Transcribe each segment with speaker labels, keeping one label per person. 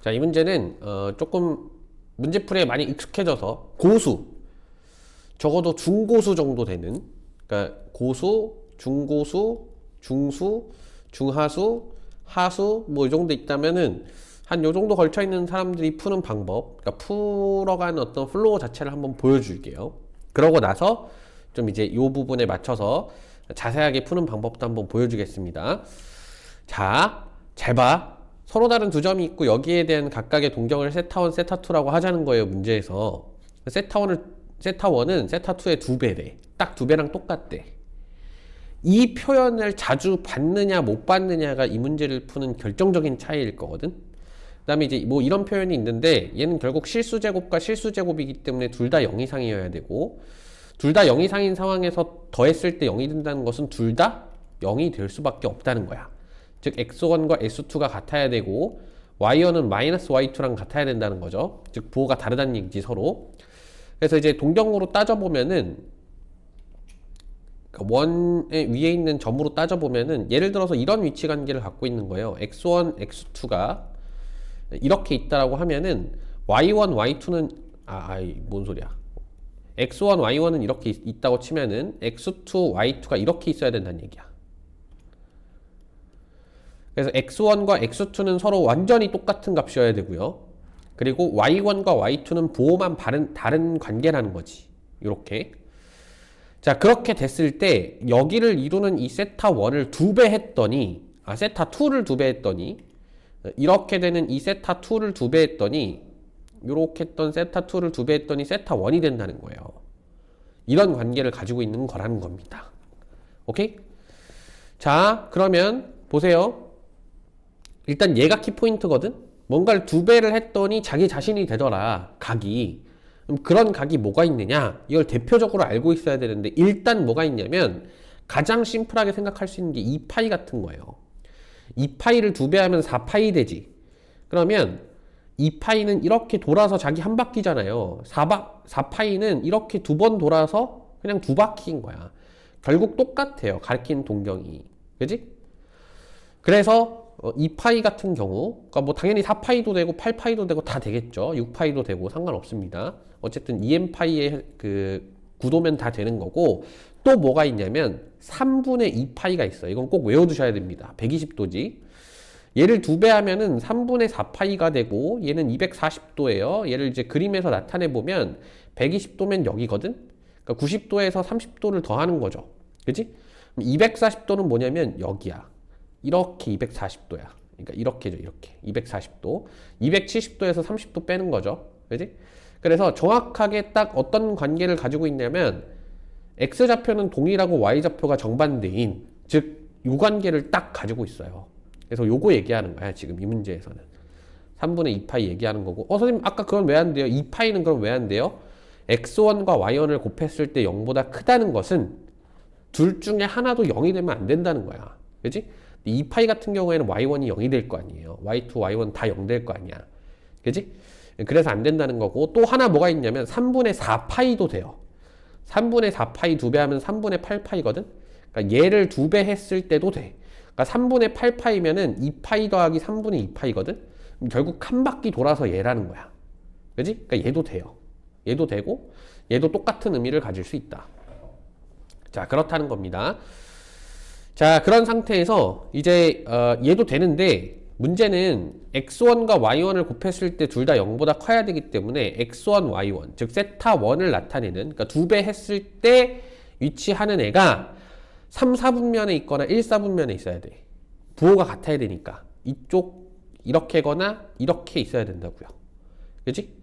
Speaker 1: 자, 이 문제는 조금 문제풀이에 많이 익숙해져서 고수, 적어도 중고수 정도 되는, 그러니까 고수, 중고수, 중수, 중하수, 하수 뭐 이 정도 있다면은 한 요 정도 걸쳐 있는 사람들이 푸는 방법, 그러니까 풀어가는 어떤 플로우 자체를 한번 보여줄게요. 그러고 나서 좀 이제 요 부분에 맞춰서 자세하게 푸는 방법도 한번 보여주겠습니다. 자, 잘 봐. 서로 다른 두 점이 있고 여기에 대한 각각의 동경을 세타1, 세타2라고 하자는 거예요, 문제에서. 세타1은 세타2의 2배래. 딱 2배랑 똑같대. 이 표현을 자주 받느냐 못 받느냐가 이 문제를 푸는 결정적인 차이일 거거든. 그 다음에 이제 뭐 이런 표현이 있는데 얘는 결국 실수제곱과 실수제곱이기 때문에 둘 다 0 이상이어야 되고, 둘 다 0 이상인 상황에서 더했을 때 0이 된다는 것은 둘 다 0이 될 수밖에 없다는 거야. 즉 x1과 x2가 같아야 되고 y1은 마이너스 y2랑 같아야 된다는 거죠. 즉 부호가 다르다는 얘기지, 서로. 그래서 이제 동경으로 따져보면은, 원의 위에 있는 점으로 따져보면은 예를 들어서 이런 위치 관계를 갖고 있는 거예요. x1, x2가 이렇게 있다라고 하면은 y1, y2는 뭔 소리야. x1, y1은 이렇게 있다고 치면은 x2, y2가 이렇게 있어야 된다는 얘기야. 그래서 x1과 x2는 서로 완전히 똑같은 값이어야 되고요. 그리고 y1과 y2는 부호만 다른 관계라는 거지. 이렇게. 자, 그렇게 됐을 때 여기를 이루는 이 세타1을 2배 했더니, 세타2를 2배 했더니, 이렇게 되는 이 세타2를 2배 했더니, 이렇게 했던 세타2를 2배 했더니 세타1이 된다는 거예요. 이런 관계를 가지고 있는 거라는 겁니다. 오케이? 자, 그러면 보세요. 일단 얘가 키포인트거든? 뭔가를 2배를 했더니 자기 자신이 되더라, 각이. 그럼 그런 각이 뭐가 있느냐? 이걸 대표적으로 알고 있어야 되는데, 일단 뭐가 있냐면 가장 심플하게 생각할 수 있는 게 2파이 같은 거예요. 2파이를 2배 하면 4파이 되지. 그러면 2파이는 이렇게 돌아서 자기 한 바퀴잖아요. 4파이는 이렇게 2번 돌아서 그냥 2바퀴인 거야. 결국 똑같아요, 가리키는 동경이. 그지? 그래서 2파이 같은 경우, 그러니까 뭐 당연히 4파이도 되고 8파이도 되고 다 되겠죠. 6파이도 되고 상관없습니다. 어쨌든 2n파이의 그 구도면 다 되는 거고, 또 뭐가 있냐면 3분의 2파이가 있어요. 이건 꼭 외워두셔야 됩니다. 120도지. 얘를 2배 하면은 3분의 4파이가 되고, 얘는 240도예요. 얘를 이제 그림에서 나타내 보면 120도면 여기거든. 그러니까 90도에서 30도를 더하는 거죠. 그지? 240도는 뭐냐면 여기야. 이렇게 240도야. 그러니까 이렇게죠, 이렇게. 240도. 270도에서 30도 빼는 거죠. 그지? 그래서 정확하게 딱 어떤 관계를 가지고 있냐면, x좌표는 동일하고 y좌표가 정반대인, 즉, 이 관계를 딱 가지고 있어요. 그래서 요거 얘기하는 거야, 지금 이 문제에서는. 3분의 2파이 얘기하는 거고. 선생님, 아까 그건 왜 안 돼요? 2파이는 그럼 왜 안 돼요? x1과 y1을 곱했을 때 0보다 크다는 것은 둘 중에 하나도 0이 되면 안 된다는 거야. 그지? 2파이 같은 경우에는 y1이 0이 될 거 아니에요. y2, y1 다 0 될 거 아니야. 그지? 그래서 안 된다는 거고, 또 하나 뭐가 있냐면 3분의 4파이도 돼요. 3분의 4파이 2배 하면 3분의 8파이거든? 그러니까 얘를 2배 했을 때도 돼. 그러니까 3분의 8파이면은 2파이 더하기 3분의 2파이거든? 결국 한 바퀴 돌아서 얘라는 거야. 그지? 그러니까 얘도 돼요. 얘도 되고, 얘도 똑같은 의미를 가질 수 있다. 자, 그렇다는 겁니다. 자, 그런 상태에서 이제 얘도 되는데, 문제는 x1과 y1을 곱했을 때 둘 다 0보다 커야 되기 때문에 x1, y1, 즉 세타1을 나타내는, 그러니까 2배 했을 때 위치하는 애가 3, 4분면에 있거나 1, 4분면에 있어야 돼. 부호가 같아야 되니까. 이쪽 이렇게거나 이렇게 있어야 된다고요. 그치?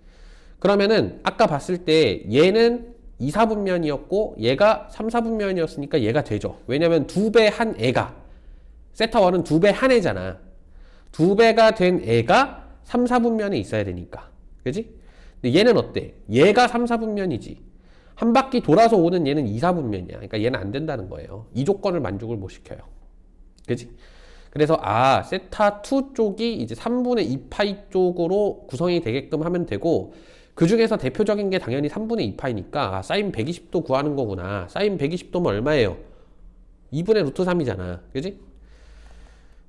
Speaker 1: 그러면은 아까 봤을 때 얘는 2, 4분면이었고 얘가 3, 4분면이었으니까 얘가 되죠. 왜냐면 2배 한 애가, 세타1은 2배 한 애잖아. 2배가 된 애가 3, 4분면에 있어야 되니까. 그지? 근데 얘는 어때? 얘가 3, 4분면이지. 한 바퀴 돌아서 오는 얘는 2, 4분면이야. 그러니까 얘는 안 된다는 거예요. 이 조건을 만족을 못 시켜요. 그지? 그래서 세타2 쪽이 이제 3분의 2파이 쪽으로 구성이 되게끔 하면 되고, 그 중에서 대표적인 게 당연히 3분의 2파이니까 사인 120도 구하는 거구나. 사인 120도면 얼마예요? 2분의 루트 3이잖아. 그지?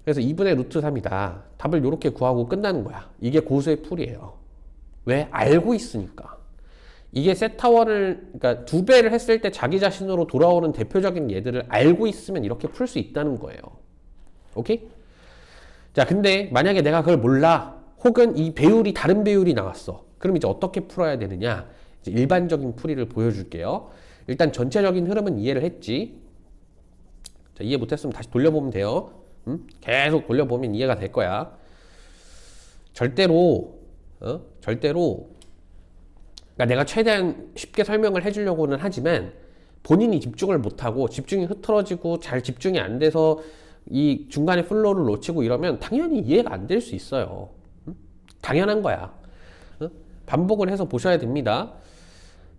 Speaker 1: 그래서 2분의 루트 3이다. 답을 이렇게 구하고 끝나는 거야. 이게 고수의 풀이에요. 왜? 알고 있으니까. 이게 세타원을, 그러니까 2배를 했을 때 자기 자신으로 돌아오는 대표적인 예들을 알고 있으면 이렇게 풀 수 있다는 거예요. 오케이? 자, 근데 만약에 내가 그걸 몰라. 혹은 이 배율이 다른 배율이 나왔어. 그럼 이제 어떻게 풀어야 되느냐? 이제 일반적인 풀이를 보여줄게요. 일단 전체적인 흐름은 이해를 했지. 자, 이해 못했으면 다시 돌려보면 돼요. 계속 돌려보면 이해가 될 거야. 절대로, 그러니까 내가 최대한 쉽게 설명을 해주려고는 하지만 본인이 집중을 못하고 집중이 흐트러지고 잘 집중이 안 돼서 이 중간에 플로우를 놓치고 이러면 당연히 이해가 안 될 수 있어요. 당연한 거야. 반복을 해서 보셔야 됩니다.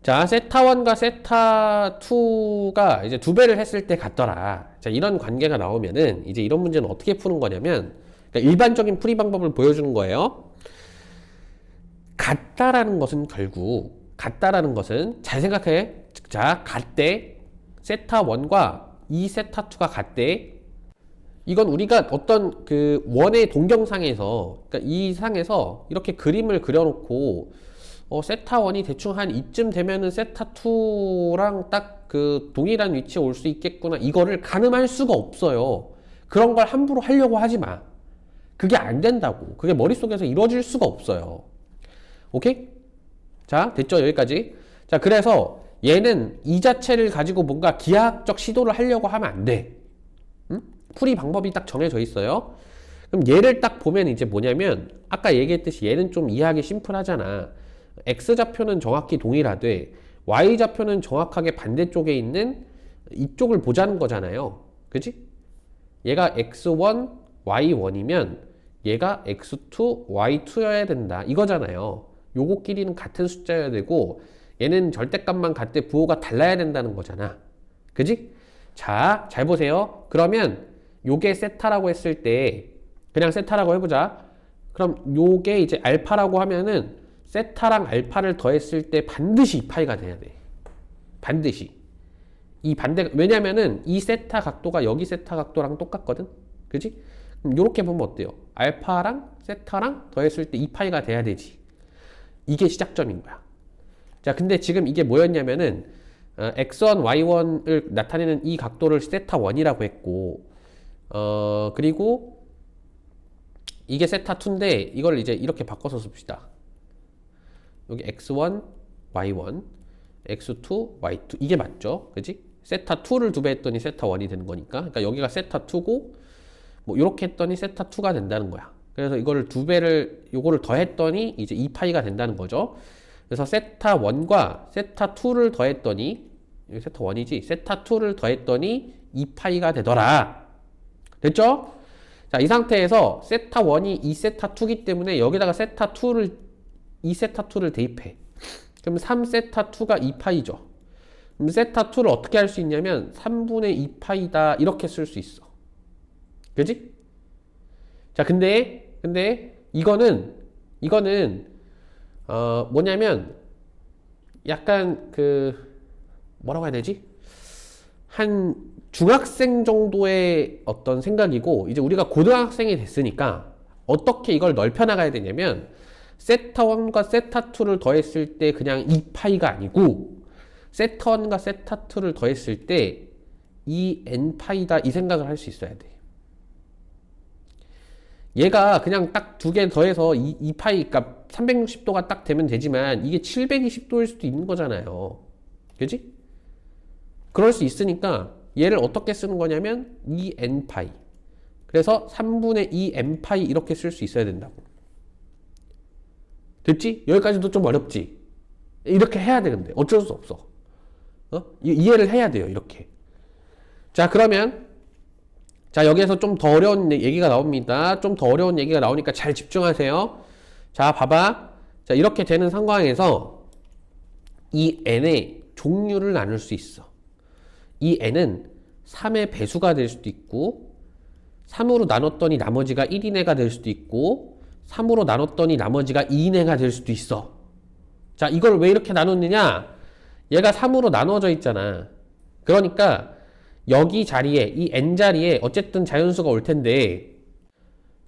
Speaker 1: 자, 세타1과 세타2가 이제 2배를 했을 때 같더라. 자, 이런 관계가 나오면은 이제 이런 문제는 어떻게 푸는 거냐면, 그러니까 일반적인 풀이 방법을 보여주는 거예요. 같다라는 것은 잘 생각해. 자, 같대. 세타1과 이 세타2가 같대. 이건 우리가 어떤 그 원의 동경상에서, 그러니까 이 상에서 이렇게 그림을 그려놓고 세타1이 대충 한 이쯤 되면은 세타2랑 딱 그 동일한 위치에 올 수 있겠구나. 이거를 가늠할 수가 없어요. 그런 걸 함부로 하려고 하지 마. 그게 안 된다고. 그게 머릿속에서 이루어질 수가 없어요. 오케이? 자, 됐죠? 여기까지. 자, 그래서 얘는 이 자체를 가지고 뭔가 기하학적 시도를 하려고 하면 안 돼. 풀이 방법이 딱 정해져 있어요. 그럼 얘를 딱 보면 이제 뭐냐면 아까 얘기했듯이 얘는 좀 이해하기 심플하잖아. X좌표는 정확히 동일하되 Y좌표는 정확하게 반대쪽에 있는 이쪽을 보자는 거잖아요. 그지? 얘가 X1, Y1이면 얘가 X2, Y2여야 된다. 이거잖아요. 요거끼리는 같은 숫자여야 되고 얘는 절대값만 같대 부호가 달라야 된다는 거잖아. 그지? 자, 잘 보세요. 그러면 요게 세타라고 했을 때 그냥 세타라고 해보자. 그럼 요게 이제 알파라고 하면은 세타랑 알파를 더했을 때 반드시 2파이가 돼야 돼. 반드시. 이 반대, 왜냐면은 이 세타 각도가 여기 세타 각도랑 똑같거든. 그지? 그럼 요렇게 보면 어때요? 알파랑 세타랑 더했을 때 2파이가 돼야 되지. 이게 시작점인 거야. 자, 근데 지금 이게 뭐였냐면은 x1, y1을 나타내는 이 각도를 세타1이라고 했고 그리고 이게 세타2인데 이걸 이제 이렇게 바꿔서 씁시다. 여기 x1, y1, x2, y2 이게 맞죠? 그지? 세타2를 2배 했더니 세타1이 되는 거니까. 그러니까 여기가 세타2고 뭐 이렇게 했더니 세타2가 된다는 거야. 그래서 이거를 2배를 요거를 더했더니 이제 2파이가 된다는 거죠. 그래서 세타1과 세타2를 더했더니 여기 세타1이지. 세타2를 더했더니 2파이가 되더라. 됐죠? 자, 이 상태에서 세타1이 2세타2기 때문에 여기다가 세타2를 2세타2를 대입해. 그럼 3세타2가 2파이죠. 그럼 세타2를 어떻게 할 수 있냐면 3분의 2파이다 이렇게 쓸 수 있어. 그지? 자, 근데 이거는 뭐냐면 약간 그 뭐라고 해야 되지? 한 중학생 정도의 어떤 생각이고 이제 우리가 고등학생이 됐으니까 어떻게 이걸 넓혀 나가야 되냐면 세타1과 세타2를 더했을 때 그냥 2파이가 아니고 세타1과 세타2를 더했을 때 2n파이다 이 생각을 할 수 있어야 돼. 얘가 그냥 딱 두 개 더해서 2파이, 그러니까 360도가 딱 되면 되지만 이게 720도일 수도 있는 거잖아요. 그지? 그럴 수 있으니까 얘를 어떻게 쓰는 거냐면 2n파이. 그래서 3분의 2n파이 이렇게 쓸 수 있어야 된다고. 됐지? 여기까지도 좀 어렵지? 이렇게 해야 되는데 어쩔 수 없어. 이해를 해야 돼요. 이렇게. 자, 그러면 자, 여기에서 좀 더 어려운 얘기가 나옵니다. 좀 더 어려운 얘기가 나오니까 잘 집중하세요. 자, 봐봐. 자, 이렇게 되는 상황에서 이 n의 종류를 나눌 수 있어. 이 n은 3의 배수가 될 수도 있고 3으로 나눴더니 나머지가 1인회가 될 수도 있고 3으로 나눴더니 나머지가 2인회가 될 수도 있어. 자, 이걸 왜 이렇게 나눴느냐? 얘가 3으로 나눠져 있잖아. 그러니까 여기 자리에 이 n 자리에 어쨌든 자연수가 올 텐데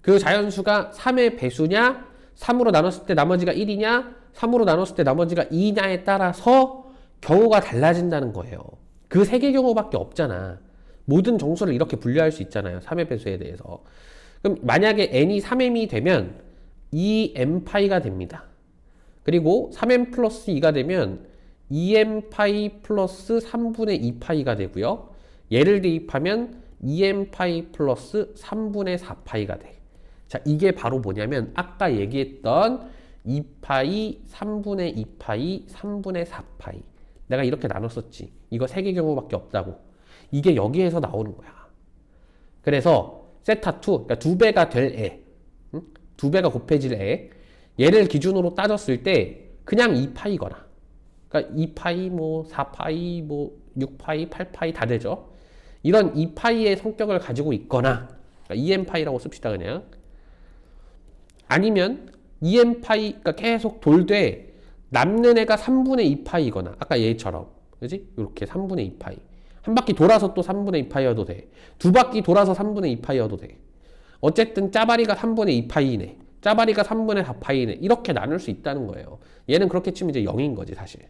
Speaker 1: 그 자연수가 3의 배수냐, 3으로 나눴을 때 나머지가 1이냐, 3으로 나눴을 때 나머지가 2냐에 따라서 경우가 달라진다는 거예요. 그 세 개 경우밖에 없잖아. 모든 정수를 이렇게 분류할 수 있잖아요. 3의 배수에 대해서. 그럼 만약에 n이 3m이 되면 2m파이가 됩니다. 그리고 3m 플러스 2가 되면 2m파이 플러스 3분의 2파이가 되고요. 얘를 대입하면 2m파이 플러스 3분의 4파이가 돼. 자, 이게 바로 뭐냐면 아까 얘기했던 2파이, 3분의 2파이, 3분의 4파이. 내가 이렇게 나눴었지. 이거 3개 경우밖에 없다고. 이게 여기에서 나오는 거야. 그래서 세타2, 그러니까 2배가 될 애, 2배가 곱해질 애, 얘를 기준으로 따졌을 때 그냥 2파이거나, 그러니까 2파이, 뭐 4파이, 뭐 6파이, 8파이 다 되죠. 이런 2파이의 성격을 가지고 있거나, 그러니까 2m파이라고 씁시다 그냥. 아니면 2m파이, 그러니까 계속 돌되 남는 애가 3분의 2파이거나, 아까 얘처럼, 그지? 이렇게 3분의 2파이. 한 바퀴 돌아서 또 3분의 2파이여도 돼. 두 바퀴 돌아서 3분의 2파이여도 돼. 어쨌든 짜바리가 3분의 2파이네. 짜바리가 3분의 4파이네. 이렇게 나눌 수 있다는 거예요. 얘는 그렇게 치면 이제 0인 거지, 사실.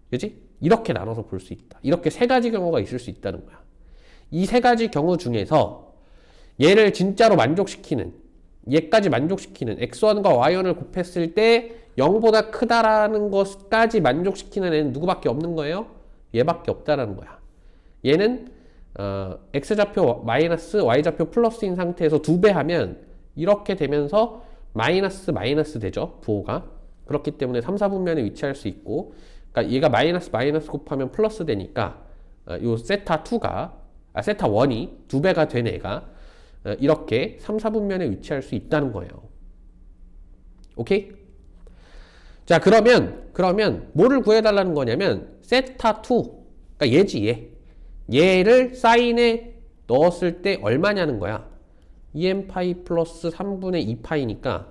Speaker 1: 그지? 이렇게 나눠서 볼 수 있다. 이렇게 세 가지 경우가 있을 수 있다는 거야. 이 세 가지 경우 중에서 얘를 진짜로 만족시키는, 얘까지 만족시키는 x1과 y1을 곱했을 때 0보다 크다라는 것까지 만족시키는 애는 누구밖에 없는 거예요? 얘밖에 없다라는 거야. 얘는 x좌표 마이너스 y좌표 플러스인 상태에서 2배 하면 이렇게 되면서 마이너스 마이너스 되죠. 부호가. 그렇기 때문에 3, 4분면에 위치할 수 있고, 그러니까 얘가 마이너스 마이너스 곱하면 플러스 되니까 요 세타2가 세타1이 2배가 된 애가 이렇게 3, 4분면에 위치할 수 있다는 거예요. 오케이? 자, 그러면 뭐를 구해달라는 거냐면 세타2, 그러니까 얘지 얘. 얘를 사인에 넣었을 때 얼마냐는 거야. 2m파이 플러스 3분의 2파이니까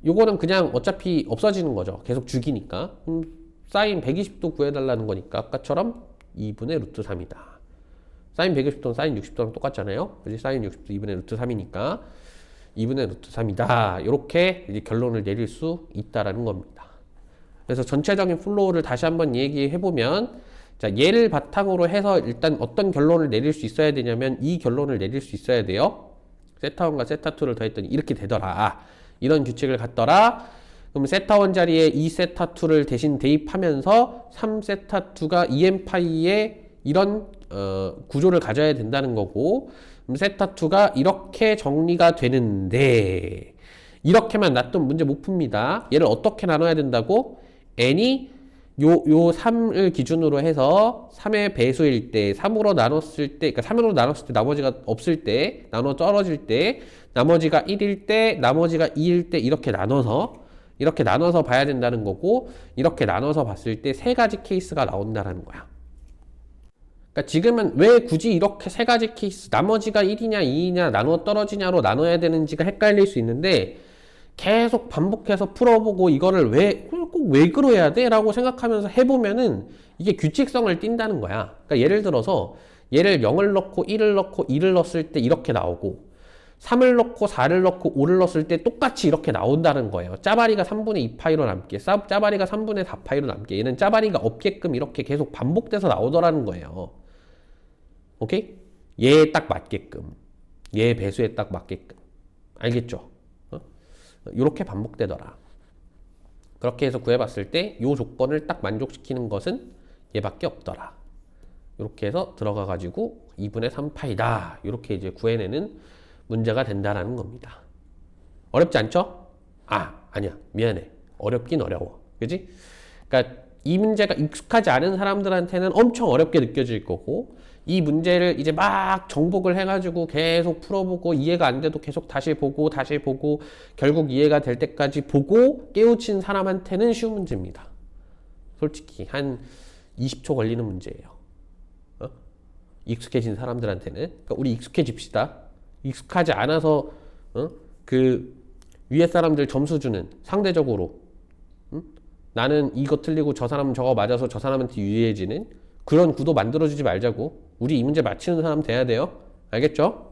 Speaker 1: 요거는 그냥 어차피 없어지는 거죠. 계속 죽이니까. 사인 120도 구해달라는 거니까 아까처럼 2분의 루트 3이다. 사인 120도는 사인 60도랑 똑같잖아요. 그지? 사인 60도 2분의 루트 3이니까 2분의 루트 3이다. 이렇게 이제 결론을 내릴 수 있다라는 겁니다. 그래서 전체적인 플로우를 다시 한번 얘기해보면, 자, 얘를 바탕으로 해서 일단 어떤 결론을 내릴 수 있어야 되냐면 이 결론을 내릴 수 있어야 돼요. 세타1과 세타2를 더했더니 이렇게 되더라. 이런 규칙을 갖더라. 그럼 세타1 자리에 2세타2를 대신 대입하면서 3세타2가 2m파이의 이런 구조를 가져야 된다는 거고, 그럼 세타2가 이렇게 정리가 되는데 이렇게만 놔두면 문제 못 풉니다. 얘를 어떻게 나눠야 된다고? n이 요 3을 기준으로 해서 3의 배수일 때, 3으로 나눴을 때, 그러니까 3으로 나눴을 때 나머지가 없을 때, 나눠 떨어질 때, 나머지가 1일 때, 나머지가 2일 때 이렇게 나눠서 봐야 된다는 거고, 이렇게 나눠서 봤을 때 세 가지 케이스가 나온다는 거야. 그러니까 지금은 왜 굳이 이렇게 세 가지 케이스, 나머지가 1이냐 2이냐 나눠 떨어지냐로 나눠야 되는지가 헷갈릴 수 있는데, 계속 반복해서 풀어보고 이거를 꼭 왜 그래야 돼? 라고 생각하면서 해보면은 이게 규칙성을 띈다는 거야. 그러니까 예를 들어서 얘를 0을 넣고 1을 넣고 2를 넣었을 때 이렇게 나오고, 3을 넣고 4를 넣고 5를 넣었을 때 똑같이 이렇게 나온다는 거예요. 짜바리가 3분의 2파이로 남게, 짜바리가 3분의 4파이로 남게, 얘는 짜바리가 없게끔 이렇게 계속 반복돼서 나오더라는 거예요. 오케이? 얘에 딱 맞게끔, 얘 배수에 딱 맞게끔. 알겠죠? 이렇게 반복되더라. 그렇게 해서 구해봤을 때 이 조건을 딱 만족시키는 것은 얘밖에 없더라. 이렇게 해서 들어가가지고 2분의 3파이다. 이렇게 이제 구해내는 문제가 된다라는 겁니다. 어렵지 않죠? 아니야. 미안해. 어렵긴 어려워. 그지? 그러니까 이 문제가 익숙하지 않은 사람들한테는 엄청 어렵게 느껴질 거고, 이 문제를 이제 막 정복을 해가지고 계속 풀어보고 이해가 안 돼도 계속 다시 보고 결국 이해가 될 때까지 보고 깨우친 사람한테는 쉬운 문제입니다. 솔직히 한 20초 걸리는 문제예요. 익숙해진 사람들한테는. 그러니까 우리 익숙해집시다. 익숙하지 않아서 그 위에 사람들 점수 주는, 상대적으로 나는 이거 틀리고 저 사람은 저거 맞아서 저 사람한테 유리해지는 그런 구도 만들어주지 말자고. 우리 이 문제 맞히는 사람 돼야 돼요. 알겠죠?